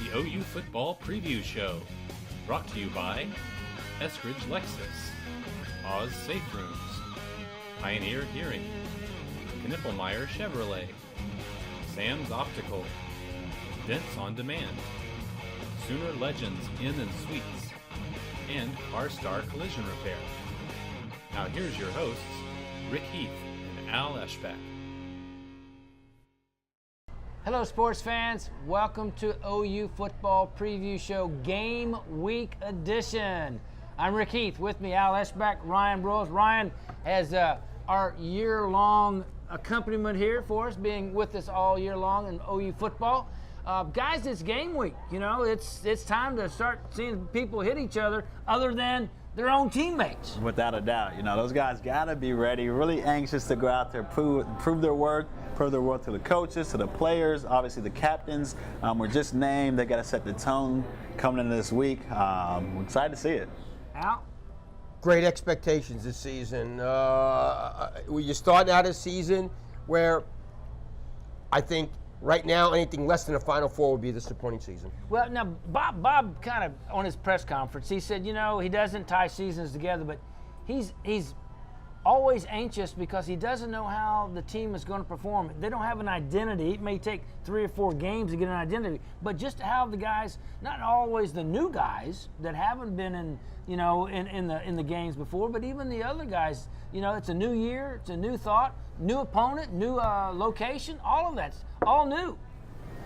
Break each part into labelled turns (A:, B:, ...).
A: the OU Football Preview Show, brought to you by Eskridge Lexus, Oz Safe Rooms, Pioneer Hearing, Knippelmeyer Chevrolet, Sam's Optical, Dents on Demand, Sooner Legends Inn and Suites, and CarStar Collision Repair. Now here's your hosts, Rick Heath and Al Eschbach.
B: Hello sports fans, welcome to OU Football Preview Show Game Week Edition. I'm Rick Heath, with me Al Eschbach, Ryan Broyles. Ryan has our year-long accompaniment here for us, being with us all year long in OU football. Guys, it's game week. You know, it's time to start seeing people hit each other than their own teammates.
C: Without a doubt. You know, those guys got to be ready, really anxious to go out there, prove their worth to the coaches, to the players, obviously the captains. Were just named. They got to set the tone coming into this week. We're excited to see it.
B: Al?
D: Great expectations this season. You're starting out a season where I think right now anything less than a Final Four would be a disappointing season.
B: Well, now, Bob kind of, on his press conference, he said, you know, he doesn't tie seasons together, but he's always anxious because he doesn't know how the team is going to perform. They don't have an identity. It may take 3 or 4 games to get an identity, but just to have the guys, not always the new guys that haven't been in the games before, but even the other guys, you know, it's a new year, it's a new thought, new opponent, new location, all of that's all new.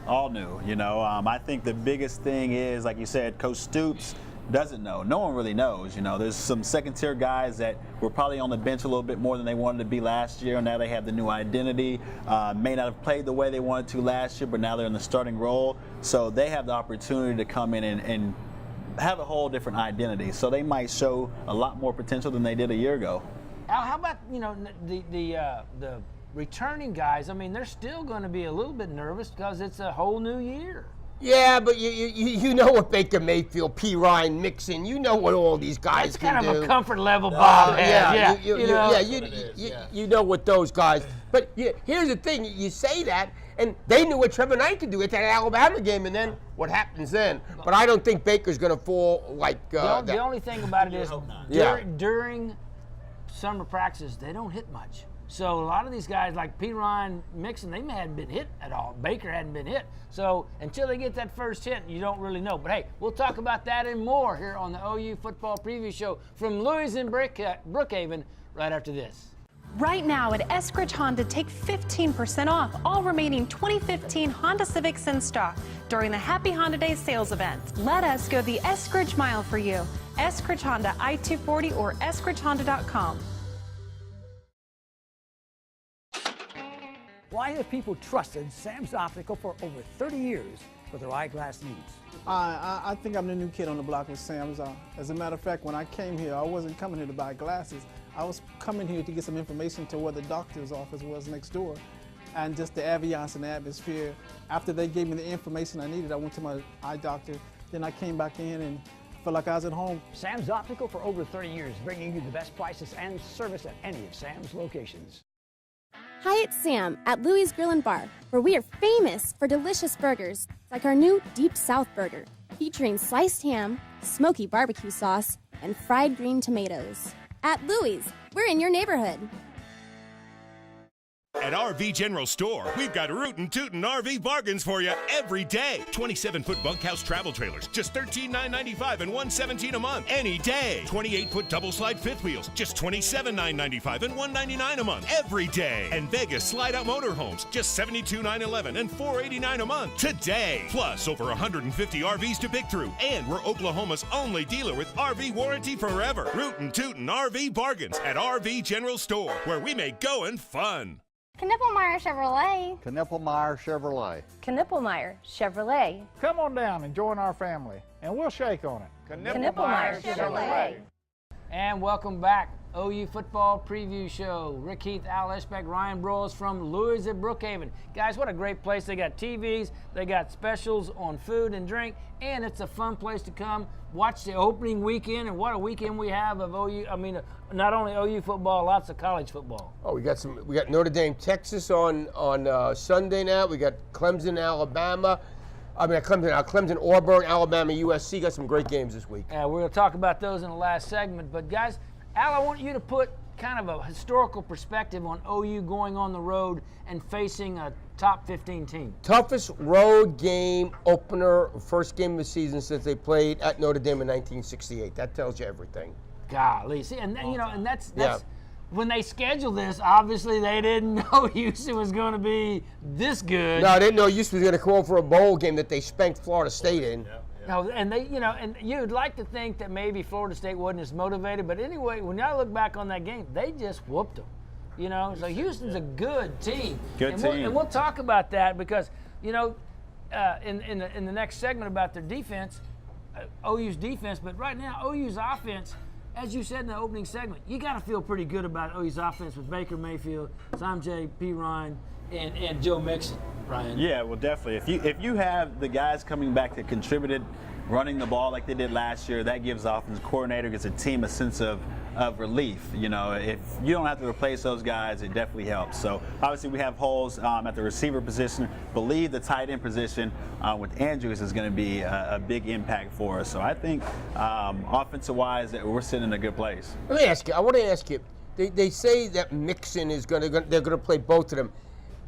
C: All new, you know. I think the biggest thing is, like you said, Coach Stoops doesn't know. No one really knows. You know, there's some second-tier guys that were probably on the bench a little bit more than they wanted to be last year. Now they have the new identity. May not have played the way they wanted to last year, but now they're in the starting role. So they have the opportunity to come in and have a whole different identity. So they might show a lot more potential than they did a year ago.
B: Al, how about, you know, the returning guys? I mean, they're still going to be a little bit nervous because it's a whole new year.
D: Yeah, but you know what Baker Mayfield, P. Ryan, Mixon, you know what all these guys can do.
B: That's kind of a comfort level Bob has.
D: You know what those guys. But here's the thing: you say that, and they knew what Trevor Knight could do at that Alabama game, and then what happens then? But I don't think Baker's going to fall like
B: the only thing about it is during summer practices they don't hit much. So a lot of these guys like P. Ryan, Mixon, they hadn't been hit at all. Baker hadn't been hit. So until they get that first hit, you don't really know. But hey, we'll talk about that and more here on the OU Football Preview Show from Louis in Brookhaven right after this.
E: Right now at Eskridge Honda, take 15% off all remaining 2015 Honda Civics in stock during the Happy Honda Days sales event. Let us go the Eskridge mile for you. Eskridge Honda, I-240 or eskridgehonda.com.
F: Why have people trusted Sam's Optical for over 30 years for their eyeglass needs?
G: I think I'm the new kid on the block with Sam's. As a matter of fact, when I came here, I wasn't coming here to buy glasses. I was coming here to get some information to where the doctor's office was next door, and just the ambiance and the atmosphere. After they gave me the information I needed, I went to my eye doctor. Then I came back in and felt like I was at home.
F: Sam's Optical for over 30 years, bringing you the best prices and service at any of Sam's locations.
H: Hi, it's Sam at Louis Grill and Bar, where we are famous for delicious burgers like our new Deep South Burger, featuring sliced ham, smoky barbecue sauce, and fried green tomatoes. At Louis, we're in your neighborhood.
I: At RV General Store, we've got rootin' tootin' RV bargains for you every day. 27-foot bunkhouse travel trailers, just $13,995 and $117 a month, any day. 28-foot double slide fifth wheels, just $27,995 and $199 a month, every day. And Vegas slide-out motorhomes, just $72,911 and $489 a month, today. Plus, over 150 RVs to pick through, and we're Oklahoma's only dealer with RV warranty forever. Rootin' tootin' RV bargains at RV General Store, where we make going fun.
J: Knippelmeyer Chevrolet.
K: Knippelmeyer Chevrolet.
J: Knippelmeyer Chevrolet.
L: Come on down and join our family, and we'll shake on it.
J: Knippelmeyer Chevrolet.
B: And welcome back, OU Football Preview Show. Rick Heath, Al Eschbach, Ryan Broyles from Louis at Brookhaven. Guys, what a great place. They got TVs, they got specials on food and drink, and it's a fun place to come watch the opening weekend. And what a weekend we have of OU. I mean, not only OU football, lots of college football.
D: Oh, we got Notre Dame, Texas on Sunday now. We got Clemson, Alabama. Clemson, Auburn, Alabama, USC got some great games this week.
B: We're going to talk about those in the last segment. But, guys, Al, I want you to put kind of a historical perspective on OU going on the road and facing a top 15 team.
D: Toughest road game opener, first game of the season since they played at Notre Dame in 1968. That tells you everything.
B: Golly. See, and that's when they scheduled this, obviously they didn't know Houston was going to be this good.
D: No, they didn't know Houston was going to come over for a bowl game that they spanked Florida State in.
B: No, and they, and you'd like to think that maybe Florida State wasn't as motivated, but anyway, when I look back on that game, they just whooped them. So Houston's a good team. And we'll talk about that because, in the next segment about their defense, OU's defense, but right now OU's offense, as you said in the opening segment, you got to feel pretty good about OU's offense with Baker Mayfield, Samjay P. Ryan, and Joe Mixon, Ryan.
C: Yeah, well, definitely. If you have the guys coming back that contributed running the ball like they did last year, that gives the offensive coordinator, gives a team a sense of relief. If you don't have to replace those guys, it definitely helps. So obviously we have holes at the receiver position. Believe the tight end position with Andrews is going to be a big impact for us. So I think offensive-wise that we're sitting in a good place.
D: Let me ask you. I want to ask you. They say that Mixon is they're going to play both of them.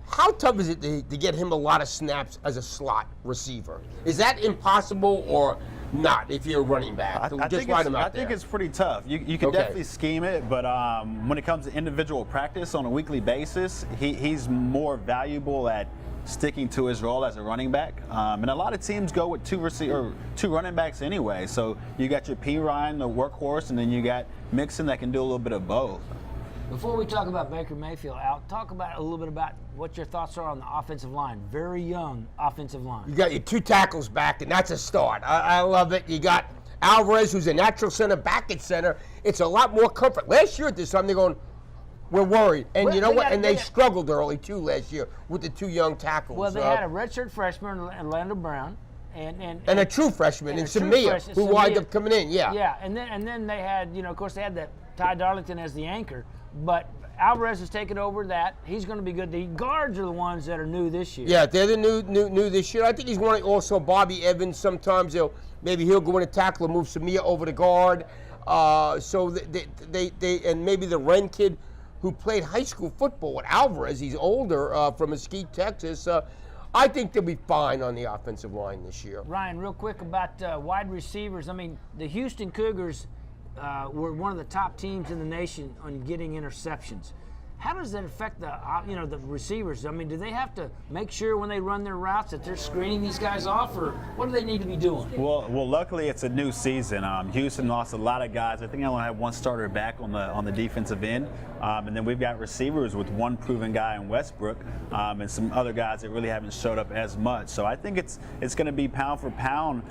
D: How tough is it to get him a lot of snaps as a slot receiver? Is that impossible or not if you're a running back?
C: I think it's pretty tough. You can definitely scheme it, but when it comes to individual practice on a weekly basis, he's more valuable at sticking to his role as a running back. And a lot of teams go with two running backs anyway. So you got your P. Ryan, the workhorse, and then you got Mixon that can do a little bit of both.
B: Before we talk about Baker Mayfield, Al, talk about a little bit about what your thoughts are on the offensive line. Very young offensive line.
D: You got your two tackles back, and that's a start. I love it. You got Alvarez, who's a natural center, back at center. It's a lot more comfort. Last year at this time, they're going, we're worried. And you know what? And they struggled early, too, last year with the two young tackles.
B: Well, they had a redshirt freshman, Orlando Brown. And
D: a true freshman in Samia, who wound up coming in,
B: Yeah, and then they had, of course, they had that Ty Darlington as the anchor. But Alvarez has taken over that. He's going to be good. The guards are the ones that are new this year.
D: Yeah, they're the new this year. I think he's running also Bobby Evans. Sometimes he'll go in and tackle and move Samia over to guard. So they and maybe the Wren kid who played high school football with Alvarez. He's older from Mesquite, Texas. I think they'll be fine on the offensive line this year.
B: Ryan, real quick about wide receivers. I mean, the Houston Cougars were one of the top teams in the nation on getting interceptions. How does that affect the receivers? I mean, do they have to make sure when they run their routes that they're screening these guys off, or what do they need to be doing?
C: Well, luckily it's a new season. Houston lost a lot of guys. I think I only have one starter back on the defensive end, and then we've got receivers with one proven guy in Westbrook, and some other guys that really haven't showed up as much. So I think it's going to be pound for pound.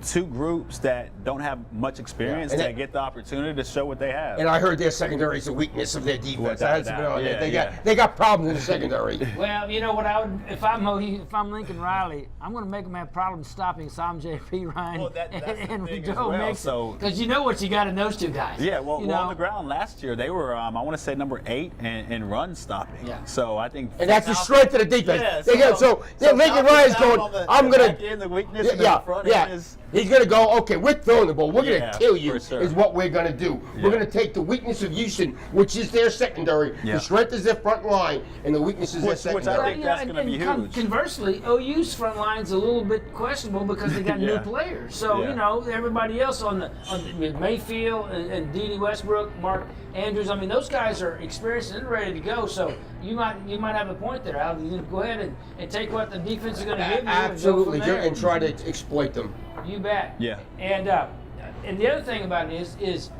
C: Two groups that don't have much experience that get the opportunity to show what they have.
D: And I heard their secondary is a weakness of their defense. They got problems in the secondary.
B: Well, you know what I would if I'm Lincoln Riley, I'm going to make them have problems stopping Samjay P. Ryan and Joe Mixon. Because you know what you got in those two guys.
C: Yeah, well, on the ground last year they were I want to say number 8 in run stopping. Yeah. So I think
D: that's the strength of the defense. So Lincoln Riley's going. I'm going to
C: the weakness in the front end is.
D: He's going to go, okay, we're throwing the ball. We're going to kill you, is what we're going to do. We're going to take the weakness of Houston, which is their secondary. The strength is their front line, and the weakness is their secondary.
C: Which I think that's going to be huge.
B: Conversely, OU's front line's a little bit questionable because they got new players. So, everybody else on the Mayfield and D.D. Westbrook, Mark Andrews, I mean, those guys are experienced and ready to go. So you might have a point there, Al. You go ahead and take what the defense is going to give you.
D: Absolutely, and try to exploit them.
B: You bet.
C: Yeah.
B: And the other thing about it is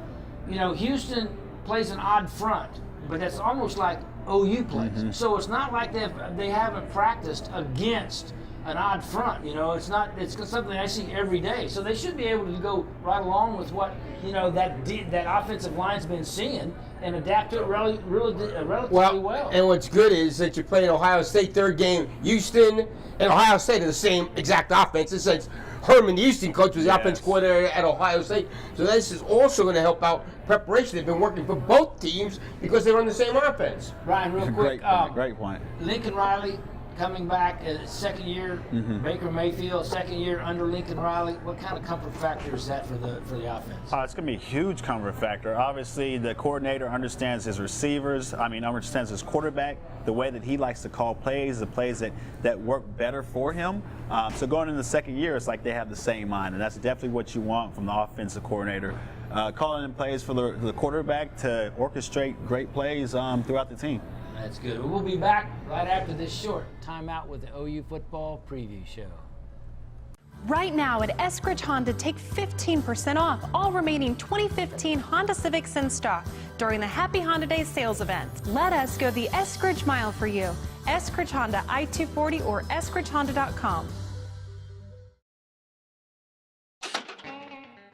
B: Houston plays an odd front, but that's almost like OU plays. Mm-hmm. So it's not like they haven't practiced against an odd front. It's something I see every day. So they should be able to go right along with what that offensive line's been seeing and adapt to it relatively well.
D: And what's good is that you're playing Ohio State third game. Houston and Ohio State are the same exact offense. Since Herman, the Houston coach, was the offense coordinator at Ohio State. So this is also going to help out preparation. They've been working for both teams because they run the same offense.
B: Ryan, real quick.
C: Great point.
B: Lincoln Riley, coming back, second year, Baker Mayfield, second year under Lincoln Riley. What kind of comfort factor is that for the offense?
C: It's going to be a huge comfort factor. Obviously, the coordinator understands his receivers. Understands his quarterback, the way that he likes to call plays, the plays that work better for him. So going into the second year, it's like they have the same mind, and that's definitely what you want from the offensive coordinator. Calling in plays for the quarterback to orchestrate great plays throughout the team.
B: That's good. We'll be back right after this short timeout with the OU football preview show.
E: Right now at Eskridge Honda, take 15% off all remaining 2015 Honda Civics in stock during the Happy Honda Days sales event. Let us go the Eskridge mile for you. Eskridge Honda, I-240 or eskridgehonda.com.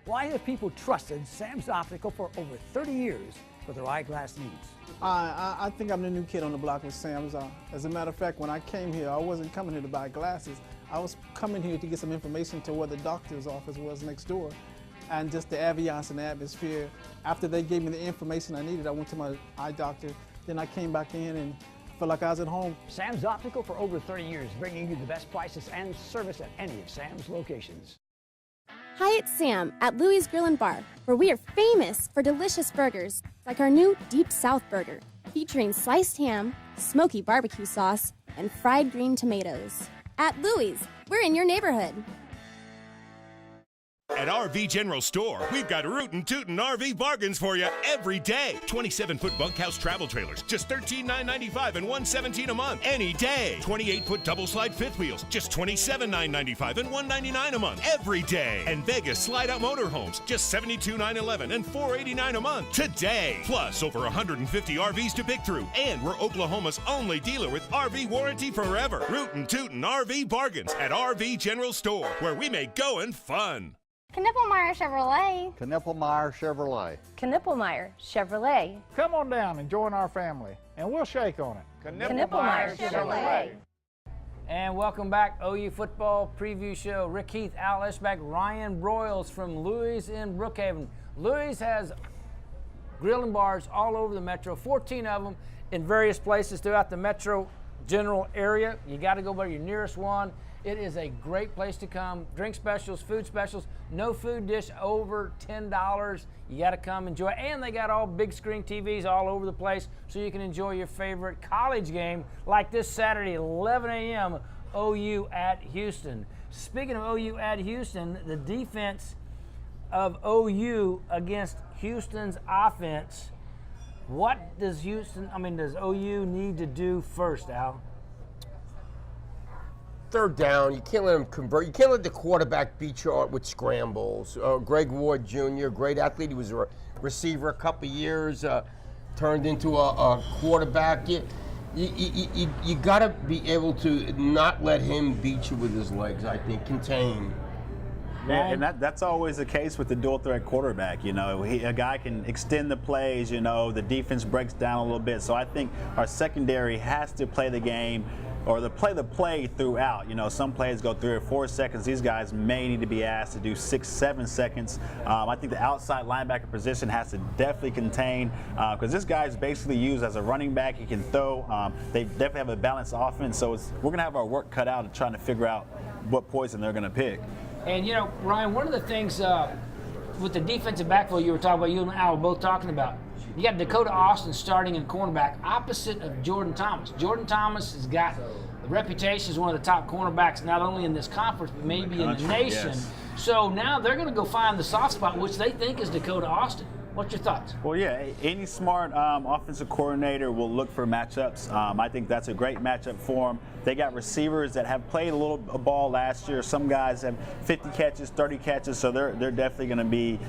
F: Why have people trusted Sam's Optical for over 30 years for their eyeglass needs?
G: I think I'm the new kid on the block with Sam's. As a matter of fact, when I came here, I wasn't coming here to buy glasses. I was coming here to get some information to where the doctor's office was next door, and just the ambiance and the atmosphere. After they gave me the information I needed, I went to my eye doctor. Then I came back in and felt like I was at home.
F: Sam's Optical for over 30 years, bringing you the best prices and service at any of Sam's locations.
H: Hi, it's Sam at Louie's Grill & Bar, where we are famous for delicious burgers, like our new Deep South Burger, featuring sliced ham, smoky barbecue sauce, and fried green tomatoes. At Louie's, we're in your neighborhood.
I: At RV General Store, we've got rootin' tootin' RV bargains for you every day. 27-foot bunkhouse travel trailers, just $13,995 and $117 a month, any day. 28-foot double-slide fifth wheels, just $27,995 and $199 a month, every day. And Vegas slide-out motorhomes, just $72,911 and $489 a month, today. Plus, over 150 RVs to pick through, and we're Oklahoma's only dealer with RV warranty forever. Rootin' tootin' RV bargains at RV General Store, where we make going fun.
J: Knippelmeyer Chevrolet.
L: Knippelmeyer Chevrolet.
J: Knippelmeyer Chevrolet.
L: Come on down and join our family, and we'll shake on it.
J: Knippelmeyer Chevrolet.
B: And welcome back, OU football preview show. Rick Heath, Al Eschbach, Ryan Broyles from Louie's in Brookhaven. Louie's has grill and bars all over the metro, 14 of them in various places throughout the metro general area. You got to go by your nearest one. It is a great place to come. Drink specials, food specials, no food dish over $10. You got to come enjoy. And they got all big screen TVs all over the place so you can enjoy your favorite college game like this Saturday, 11 a.m., OU at Houston. Speaking of OU at Houston, the defense of OU against Houston's offense, what does does OU need to do first, Al?
D: Third down, you can't let him convert. You can't let the quarterback beat you with scrambles. Greg Ward Jr., great athlete. He was a receiver a couple years, turned into a quarterback. You got to be able to not let him beat you with his legs, I think, contain.
C: Yeah, and that's always the case with the dual threat quarterback. A guy can extend the plays, the defense breaks down a little bit. So I think our secondary has to play the game or play the play throughout. Some plays go 3 or 4 seconds. These guys may need to be asked to do 6, 7 seconds. I think the outside linebacker position has to definitely contain because this guy is basically used as a running back. He can throw. They definitely have a balanced offense. So we're going to have our work cut out of trying to figure out what poison they're going to pick.
B: And, Ryan, one of the things with the defensive backfield you were talking about, you and Al were both talking about, you got Dakota Austin starting in cornerback opposite of Jordan Thomas. Jordan Thomas has got a reputation as one of the top cornerbacks, not only in this conference, but maybe in the nation. Yes. So now they're going to go find the soft spot, which they think is Dakota Austin. What's your thoughts?
C: Well, yeah, any smart offensive coordinator will look for matchups. I think that's a great matchup for them. They got receivers that have played a little ball last year. Some guys have 50 catches, 30 catches, so they're definitely going to be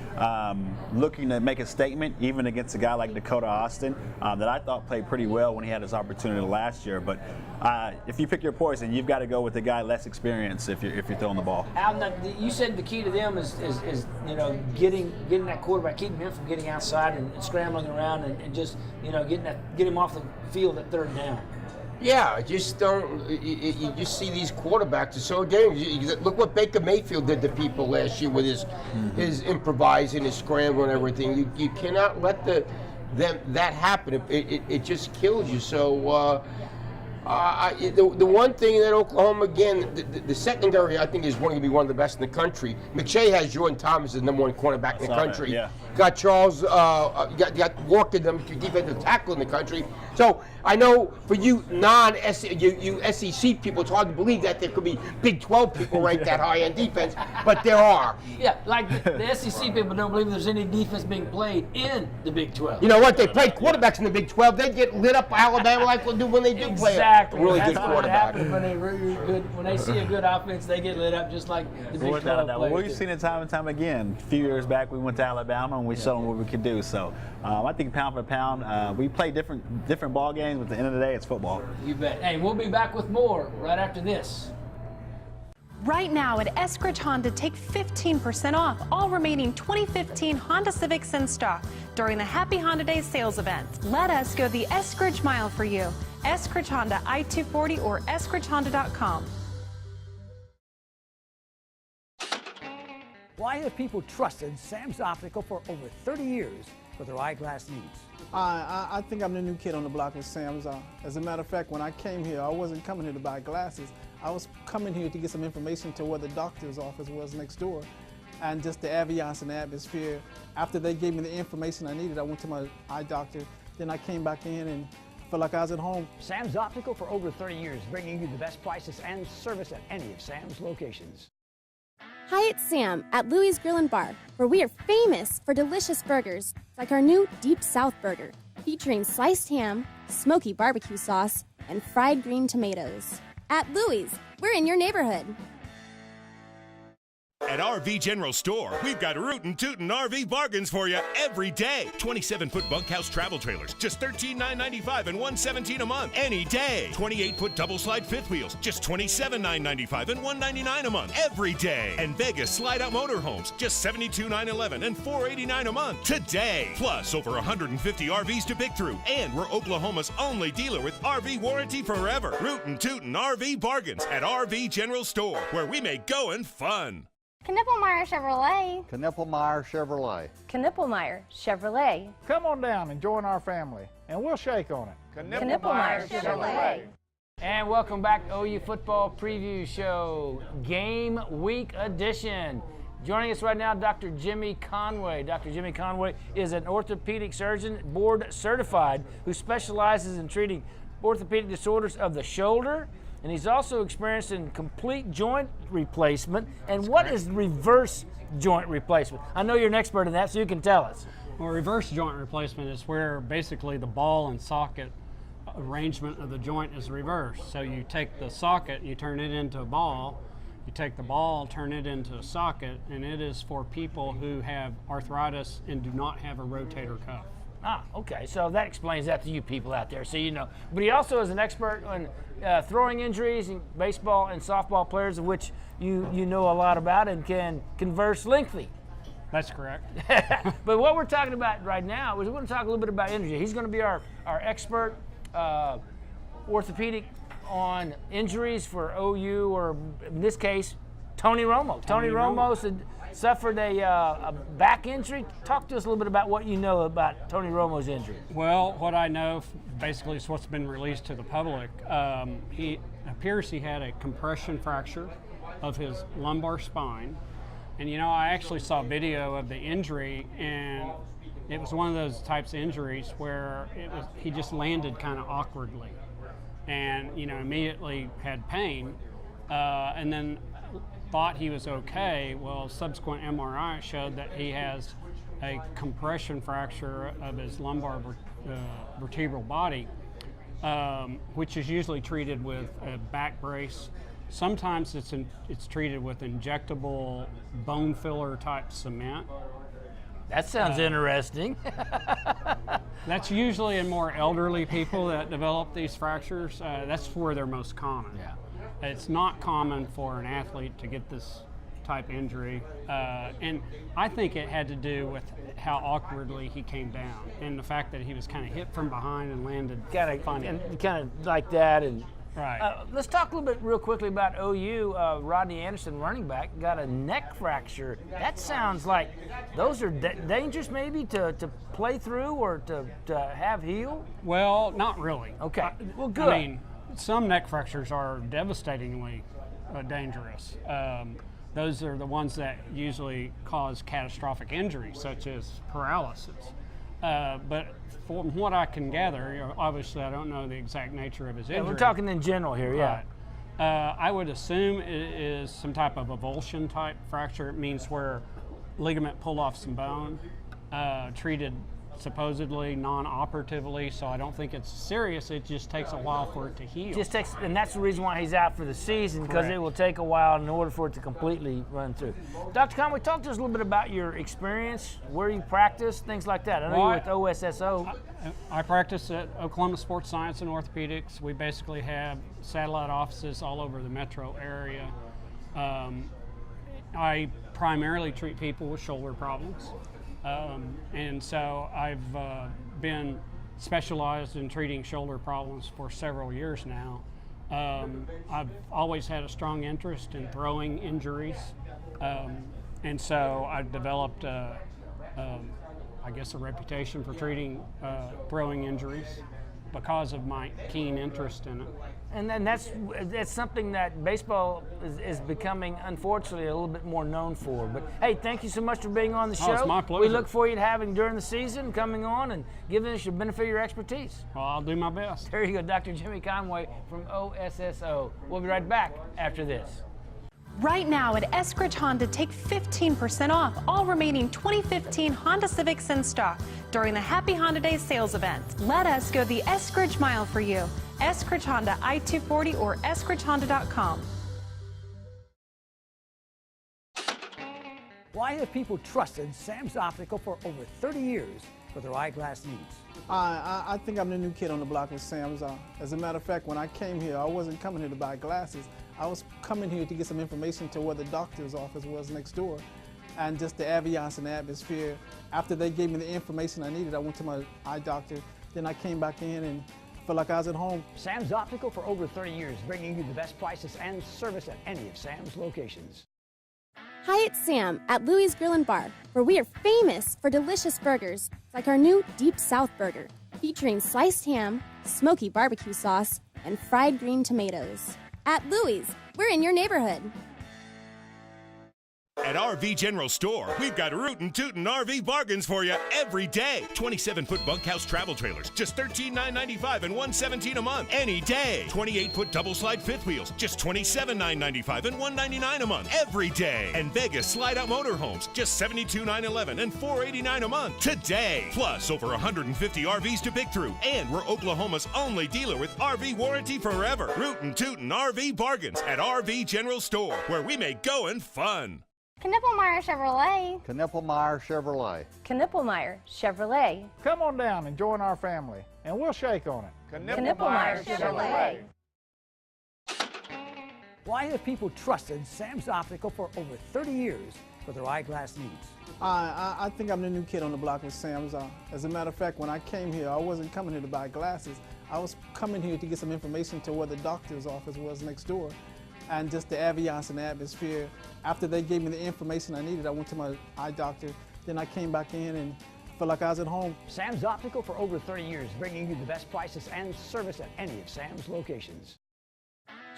C: looking to make a statement, even against a guy like Dakota Austin, that I thought played pretty well when he had his opportunity last year. But if you pick your poison, you've got to go with the guy less experienced if you're throwing the ball.
B: Al, you said the key to them is getting that quarterback, keeping him from getting outside and scrambling around and just get him off the field at third down.
D: Yeah, just don't. You just see these quarterbacks are so dangerous. Look what Baker Mayfield did to people last year with his improvising, his scramble, and everything. You cannot let that happen. It just kills you. So The one thing that Oklahoma, again, the secondary, I think, is going to be one of the best in the country. McShay has Jordan Thomas as the #1 cornerback in the country.
C: Yeah.
D: Got Charles, got Walker, the defensive tackle in the country. So I know for you you SEC people, it's hard to believe that there could be Big 12 people ranked that high in defense, but there are.
B: Yeah, like the SEC people don't believe there's any defense being played in the Big 12.
D: You know what? They played quarterbacks in the Big 12. They get lit up by Alabama like we'll do when they do play a really
B: That's
D: good
B: what
D: quarterback.
B: happens when they see a good offense, they get lit up just like the Big 12 players.
C: We've seen it time and time again. A few years back, we went to Alabama and we showed them what we could do. So I think pound for pound, we play different ball games, but at the end of the day, it's football.
B: You bet. Hey, we'll be back with more right after this.
E: Right now at Eskridge Honda, take 15% off all remaining 2015 Honda Civics in stock during the Happy Honda Days sales event. Let us go the Eskridge mile for you. Eskridge Honda, I-240 or eskridgehonda.com.
F: Why have people trusted Sam's Optical for over 30 years for their eyeglass needs?
G: I think I'm the new kid on the block with Sam's. As a matter of fact, when I came here, I wasn't coming here to buy glasses. I was coming here to get some information to where the doctor's office was next door, and just the ambiance and the atmosphere. After they gave me the information I needed, I went to my eye doctor. Then I came back in and felt like I was at home.
F: Sam's Optical for over 30 years, bringing you the best prices and service at any of Sam's locations.
H: Hi, it's Sam at Louie's Grill & Bar, where we are famous for delicious burgers, like our new Deep South Burger, featuring sliced ham, smoky barbecue sauce, and fried green tomatoes. At Louie's, we're in your neighborhood.
I: At RV General Store, we've got rootin' tootin' RV bargains for you every day. 27-foot bunkhouse travel trailers, just $13,995 and $117 a month, any day. 28-foot double-slide fifth wheels, just $27,995 and $199 a month, every day. And Vegas slide-out motorhomes, just $72,911 and $489 a month, today. Plus, over 150 RVs to pick through, and we're Oklahoma's only dealer with RV warranty forever. Rootin' tootin' RV bargains at RV General Store, where we make going fun.
J: Knippelmeyer Chevrolet.
L: Knippelmeyer Chevrolet.
J: Knippelmeyer Chevrolet.
L: Come on down and join our family, and we'll shake on it.
J: Knippelmeyer Chevrolet.
B: And welcome back to OU Football Preview Show, Game Week Edition. Joining us right now, Dr. Jimmy Conway. Dr. Jimmy Conway is an orthopedic surgeon, board certified, who specializes in treating orthopedic disorders of the shoulder, and he's also experienced in complete joint replacement. And what is reverse joint replacement? I know you're an expert in that, so you can tell us.
K: Well, reverse joint replacement is where basically the ball and socket arrangement of the joint is reversed. So you take the socket, you turn it into a ball, you take the ball, turn it into a socket, and it is for people who have arthritis and do not have a rotator cuff.
B: Ah, okay, so that explains that to you people out there, so you know. But he also is an expert on throwing injuries in baseball and softball players, of which you know a lot about and can converse lengthy.
K: That's correct.
B: But what we're talking about right now is we're going to talk a little bit about injury. He's going to be our expert orthopedic on injuries for OU, or in this case, Tony Romo. Tony Romo suffered a back injury. Talk to us a little bit about what you know about Tony Romo's injury.
K: Well, what I know basically is what's been released to the public. He appears he had a compression fracture of his lumbar spine. And you know, I actually saw video of the injury, and it was one of those types of injuries where he just landed kind of awkwardly, and you know, immediately had pain, and then thought he was okay. Well, subsequent MRI showed that he has a compression fracture of his lumbar vertebral body, which is usually treated with a back brace. Sometimes it's treated with injectable bone filler type cement.
B: That sounds interesting.
K: That's usually in more elderly people that develop these fractures. That's where they're most common.
B: Yeah.
K: It's not common for an athlete to get this type of injury, and I think it had to do with how awkwardly he came down and the fact that he was kind of hit from behind and landed funny.
B: Kind of like that. And
K: right.
B: Let's talk a little bit real quickly about OU. Rodney Anderson, running back, got a neck fracture. That sounds like those are dangerous maybe to play through or to have heal?
K: Well, not really.
B: Okay. Well, good.
K: I mean, some neck fractures are devastatingly dangerous. Those are the ones that usually cause catastrophic injury, such as paralysis. But from what I can gather, obviously I don't know the exact nature of his injury.
B: Yeah, we're talking in general here, yeah.
K: Right. I would assume it is some type of avulsion type fracture. It means where ligament pulled off some bone, treated supposedly non-operatively, so I don't think it's serious. It just takes a while for it to heal.
B: And that's the reason why he's out for the season, because it will take a while in order for it to completely run through. Dr. Conway, talk to us a little bit about your experience, where you practice, things like that. I know you're with OSSO.
K: I practice at Oklahoma Sports Science and Orthopedics. We basically have satellite offices all over the metro area. I primarily treat people with shoulder problems. And so I've been specialized in treating shoulder problems for several years now. I've always had a strong interest in throwing injuries, and so I've developed, I guess, a reputation for treating throwing injuries because of my keen interest in it.
B: And then that's something that baseball is becoming, unfortunately, a little bit more known for. But hey, thank you so much for being on the show.
K: It's my pleasure.
B: We look forward to having during the season, coming on and giving us your benefit of your expertise.
K: Well, I'll do my best.
B: There you go, Dr. Jimmy Conway from OSSO. We'll be right back after this.
E: Right now at Eskridge Honda, take 15% off all remaining 2015 Honda Civics in stock during the Happy Honda Day sales event. Let us go the Eskridge mile for you. Eskridge Honda, I-240 or eskridgehonda.com.
F: Why have people trusted Sam's Optical for over 30 years for their eyeglass needs?
G: I think I'm the new kid on the block with Sam's. As a matter of fact, when I came here, I wasn't coming here to buy glasses. I was coming here to get some information to where the doctor's office was next door, and just the ambiance and the atmosphere. After they gave me the information I needed, I went to my eye doctor. Then I came back in and felt like I was at home.
F: Sam's Optical for over 30 years, bringing you the best prices and service at any of Sam's locations.
H: Hi, it's Sam at Louie's Grill and Bar, where we are famous for delicious burgers like our new Deep South Burger, featuring sliced ham, smoky barbecue sauce, and fried green tomatoes. At Louie's, we're in your neighborhood.
I: At RV General Store, we've got rootin' tootin' RV bargains for you every day. 27-foot bunkhouse travel trailers, just $13,995 and $117 a month. Any day. 28-foot double-slide fifth wheels, just $27,995 and $199 a month. Every day. And Vegas slide-out motorhomes, just $72,911 and $489 a month. Today. Plus, over 150 RVs to pick through. And we're Oklahoma's only dealer with RV warranty forever. Rootin' tootin' RV bargains at RV General Store, where we make going fun.
J: Knippelmeyer Chevrolet.
L: Knippelmeyer Chevrolet.
J: Knippelmeyer Chevrolet.
L: Come on down and join our family, and we'll shake on it.
J: Knippelmeyer Chevrolet.
F: Why have people trusted Sam's Optical for over 30 years for their eyeglass needs?
G: I think I'm the new kid on the block with Sam's. As a matter of fact, when I came here, I wasn't coming here to buy glasses. I was coming here to get some information to where the doctor's office was next door, and just the ambiance and the atmosphere. After they gave me the information I needed, I went to my eye doctor. Then I came back in and felt like I was at home.
F: Sam's Optical for over 30 years, bringing you the best prices and service at any of Sam's locations.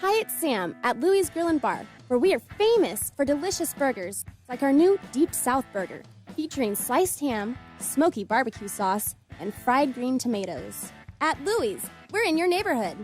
H: Hi, it's Sam at Louie's Grill and Bar, where we are famous for delicious burgers like our new Deep South Burger, featuring sliced ham, smoky barbecue sauce, and fried green tomatoes. At Louie's, we're in your neighborhood.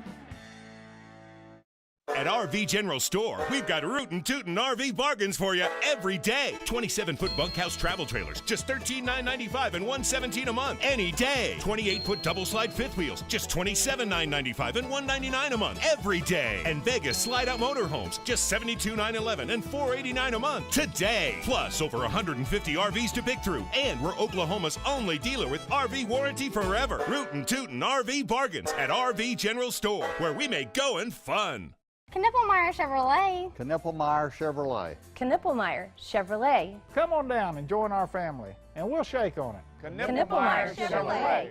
I: At RV General Store, we've got rootin' tootin' RV bargains for you every day. 27-foot bunkhouse travel trailers, just $13,995 and $117 a month. Any day. 28-foot double-slide fifth wheels, just $27,995 and $199 a month. Every day. And Vegas slide-out motorhomes, just $72,911 and $489 a month. Today. Plus, over 150 RVs to pick through. And we're Oklahoma's only dealer with RV warranty forever. Rootin' tootin' RV bargains at RV General Store, where we make going fun.
J: Knippelmeyer Chevrolet.
L: Knippelmeyer Chevrolet.
J: Knippelmeyer Chevrolet.
L: Come on down and join our family, and we'll shake on it.
J: Knippelmeyer Chevrolet.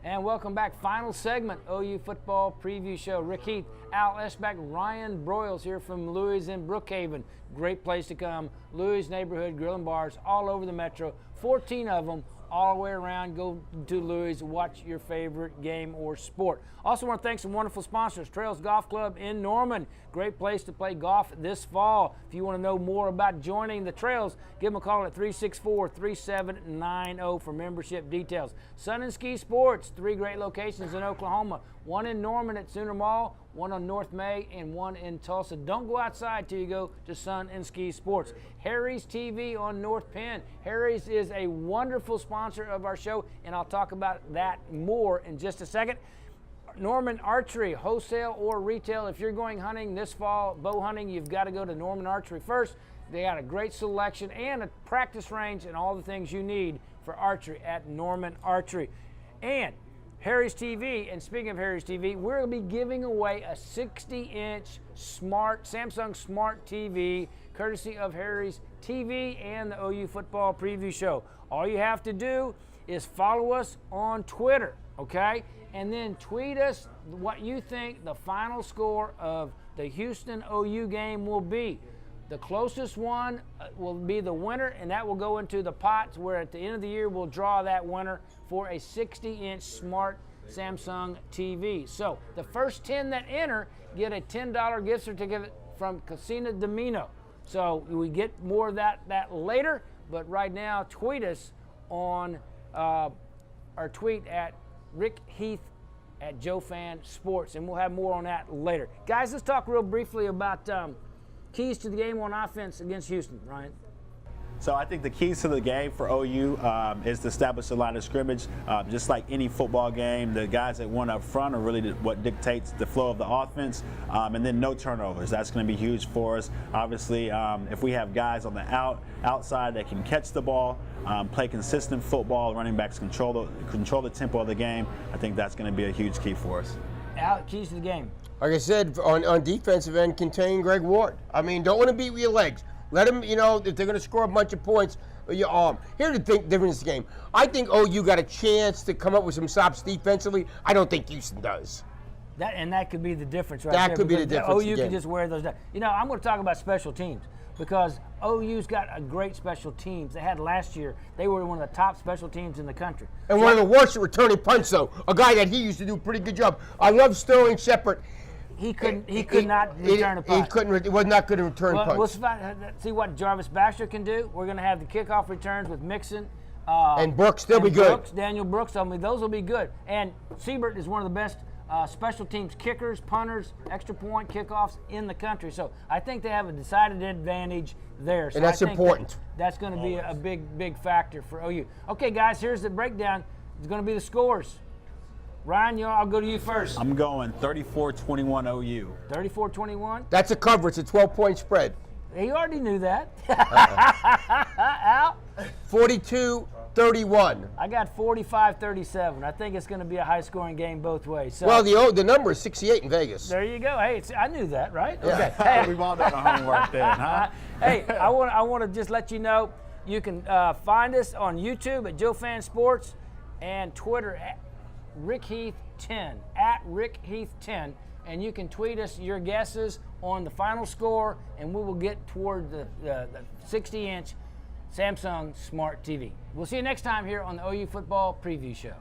B: And welcome back. Final segment, OU football preview show. Rick Heath, Al Eschbach, Ryan Broyles here from Louie's in Brookhaven. Great place to come. Louie's Neighborhood Grill and Bars all over the metro. 14 of them, all the way around. Go to Louis, watch your favorite game or sport. Also want to thank some wonderful sponsors. Trails Golf Club in Norman. Great place to play golf this fall. If you want to know more about joining the Trails, give them a call at 364-3790 for membership details. Sun and Ski Sports, 3 great locations in Oklahoma. One in Norman at Sooner Mall, one on North May, and one in Tulsa. Don't go outside till you go to Sun and Ski Sports. Harry's TV on North Penn. Harry's is a wonderful sponsor of our show, and I'll talk about that more in just a second. Norman Archery, wholesale or retail. If you're going hunting this fall, bow hunting, you've got to go to Norman Archery first. They got a great selection and a practice range and all the things you need for archery at Norman Archery. And Harry's TV, and speaking of Harry's TV, we're going to be giving away a 60-inch Samsung Smart TV, courtesy of Harry's TV and the OU Football Preview Show. All you have to do is follow us on Twitter, okay? And then tweet us what you think the final score of the Houston OU game will be. The closest one will be the winner, and that will go into the pots where at the end of the year we'll draw that winner for a 60-inch smart Samsung TV. So the first 10 that enter get a $10 gift certificate from Casino Domino. So we get more of that later, but right now tweet us on our tweet at Rick Heath at JoeFan Sports, and we'll have more on that later. Guys, let's talk real briefly about keys to the game on offense against Houston, Ryan.
C: So I think the keys to the game for OU is to establish a line of scrimmage. Just like any football game, the guys that won up front are really what dictates the flow of the offense. And then no turnovers. That's going to be huge for us. Obviously, if we have guys on the outside that can catch the ball, play consistent football, running backs control the tempo of the game, I think that's going to be a huge key for us.
B: Al, keys to the game.
D: Like I said, on defensive end, contain Greg Ward. I mean, don't want to beat with your legs. Let them, if they're going to score a bunch of points, your arm. Here's the difference in the game. I think OU got a chance to come up with some stops defensively. I don't think Houston does.
B: That could be the difference right
D: there. That could be the difference.
B: OU can just wear those down. I'm going to talk about special teams because OU's got a great special teams. They had last year. They were one of the top special teams in the country.
D: And one of the worst at returning punts, though. A guy that he used to do a pretty good job. I love Sterling Shepard.
B: He could not return a punt.
D: He was not good at return punts.
B: We'll see what Jarvis Basher can do. We're going to have the kickoff returns with Mixon.
D: And Brooks, they'll be good.
B: Daniel Brooks, those will be good. And Siebert is one of the best special teams kickers, punters, extra point kickoffs in the country. So I think they have a decided advantage there. So
D: and that's important.
B: That's going to be a big factor for OU. Okay, guys, here's the breakdown. It's going to be the scores. Ryan, I'll go to you first.
C: I'm going 34-21 OU.
B: 34-21?
D: That's a cover. It's a 12-point spread.
B: He already knew that. Al?
D: 42-31.
B: I got 45-37. I think it's going to be a high-scoring game both ways. So,
D: well, the number is 68 in Vegas.
B: There you go. Hey, I knew that, right?
C: Yeah.
B: Okay.
C: Hey, we've all done our homework then, huh?
B: Hey, I want to just let you know you can find us on YouTube at JoeFan Sports and Twitter at Rick Heath 10 at Rick Heath 10, and you can tweet us your guesses on the final score, and we will get toward the 60-inch Samsung Smart TV. We'll see you next time here on the OU Football Preview Show.